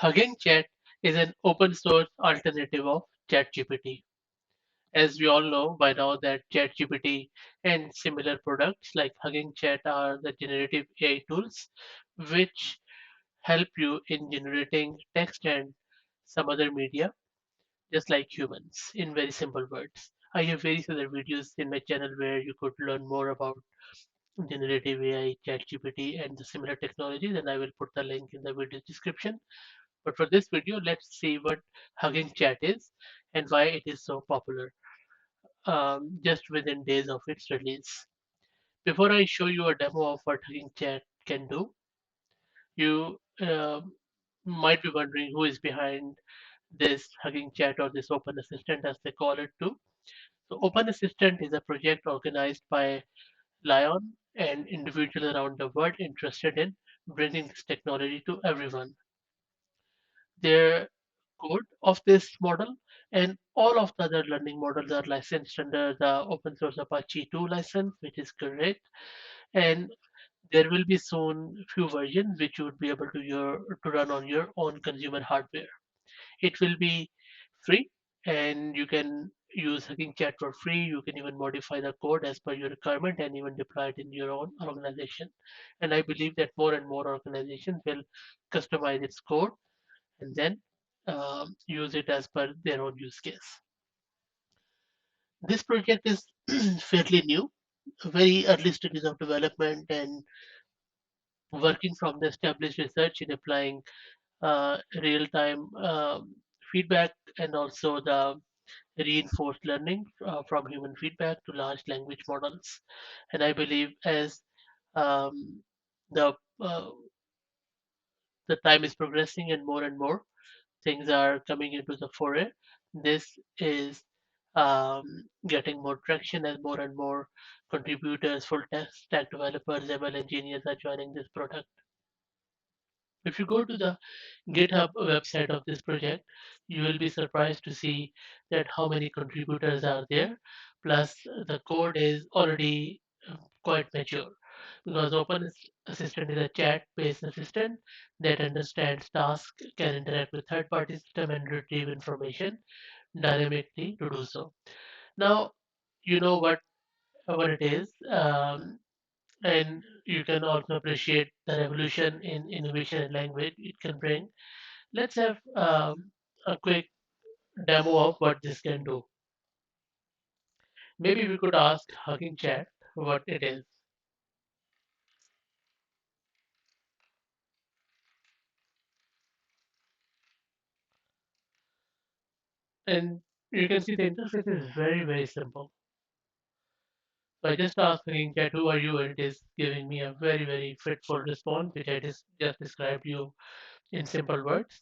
Hugging Chat is an open source alternative of ChatGPT. As we all know by now that ChatGPT and similar products like Hugging Chat are the generative AI tools which help you in generating text and some other media just like humans in very simple words. I have various other videos in my channel where you could learn more about generative AI, ChatGPT, and the similar technologies, and I will put the link in the video description. But for this video, let's see what Hugging Chat is and why it is so popular just within days of its release. Before I show you a demo of what Hugging Chat can do, you might be wondering who is behind this Hugging Chat or this Open Assistant as they call it too. So Open Assistant is a project organized by Lion and individuals around the world interested in bringing this technology to everyone. Their code of this model and all of the other learning models are licensed under the open source Apache 2 license, which is correct. And there will be soon few versions which you would be able to run on your own consumer hardware. It will be free and you can use Hugging Chat for free. You can even modify the code as per your requirement and even deploy it in your own organization. And I believe that more and more organizations will customize its code and then use it as per their own use case. This project is fairly new, very early stages of development and working from the established research in applying real-time feedback and also the reinforced learning from human feedback to large language models. And I believe as um, the uh, the time is progressing and more things are coming into the foray, this is getting more traction as more and more contributors, full stack developers, ML engineers are joining this product. If you go to the GitHub website of this project, you will be surprised to see that how many contributors are there. Plus, the code is already quite mature because Assistant is a chat-based assistant that understands tasks, can interact with third-party system, and retrieve information dynamically to do so. Now, you know what it is. And you can also appreciate the revolution in innovation and language it can bring. Let's have a quick demo of what this can do. Maybe we could ask Hugging Chat what it is. And you can see the interface is very simple. So I just asked Hugging Chat, who are you? And it is giving me a very faithful response, which I just described you in simple words.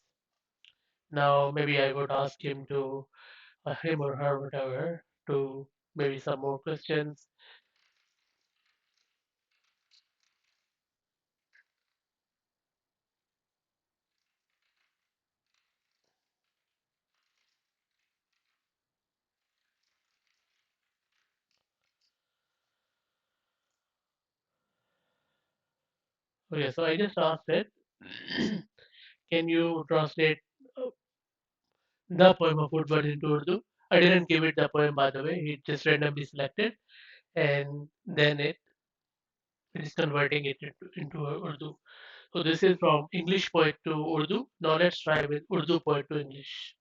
Now maybe I would ask him or her, whatever, to maybe some more questions. Okay, so I just asked it, can you translate uh, the poem of Woodward into Urdu? I didn't give it the poem, by the way. It just randomly selected, and then it is converting it into Urdu. So this is from English poet to Urdu. Now let's try with Urdu poet to English.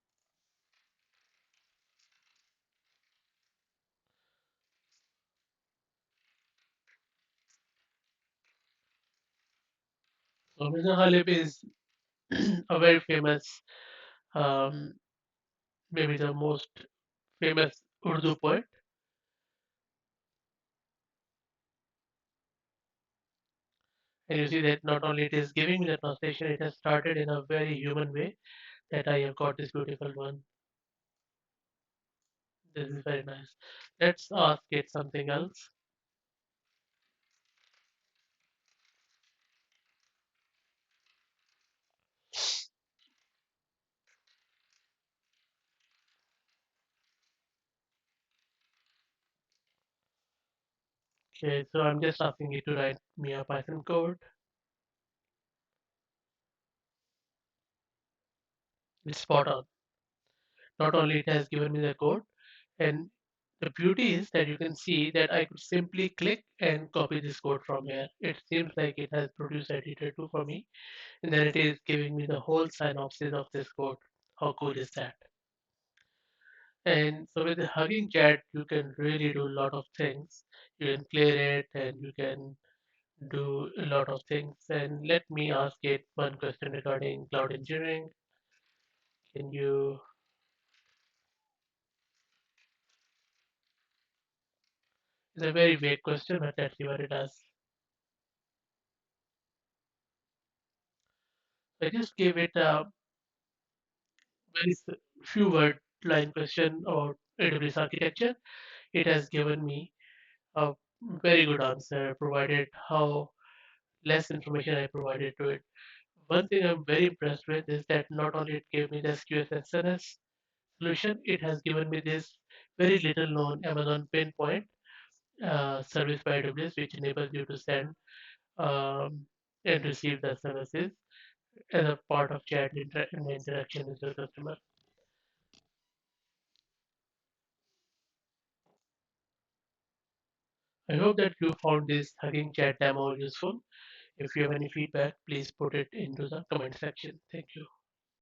So Mirza Ghalib is a very famous, um, maybe the most famous Urdu poet. And you see that not only it is giving me the translation, it has started in a very human way that I have got this beautiful one. This is very nice. Let's ask it something else. Okay, so I'm just asking it to write me a Python code. It's spot on. Not only it has given me the code, and the beauty is that you can see that I could simply click and copy this code from here. It seems like it has produced editor 2 for me, and then it is giving me the whole synopsis of this code. How cool is that? And so with the Hugging Chat, you can really do a lot of things. You can clear it and you can do a lot of things. And let me ask it one question regarding cloud engineering. Can you, it's a very vague question, but let's see what it does. I just gave it a very few word line question about AWS architecture. It has given me a very good answer, provided how less information I provided to it. One thing I'm very impressed with is that not only it gave me the SQS SNS solution, it has given me this very little known Amazon Pinpoint service by AWS, which enables you to send um, and receive the SMSs as a part of chat interaction with the customer. I hope that you found this Hugging Chat demo useful. If you have any feedback, please put it into the comment section. Thank you.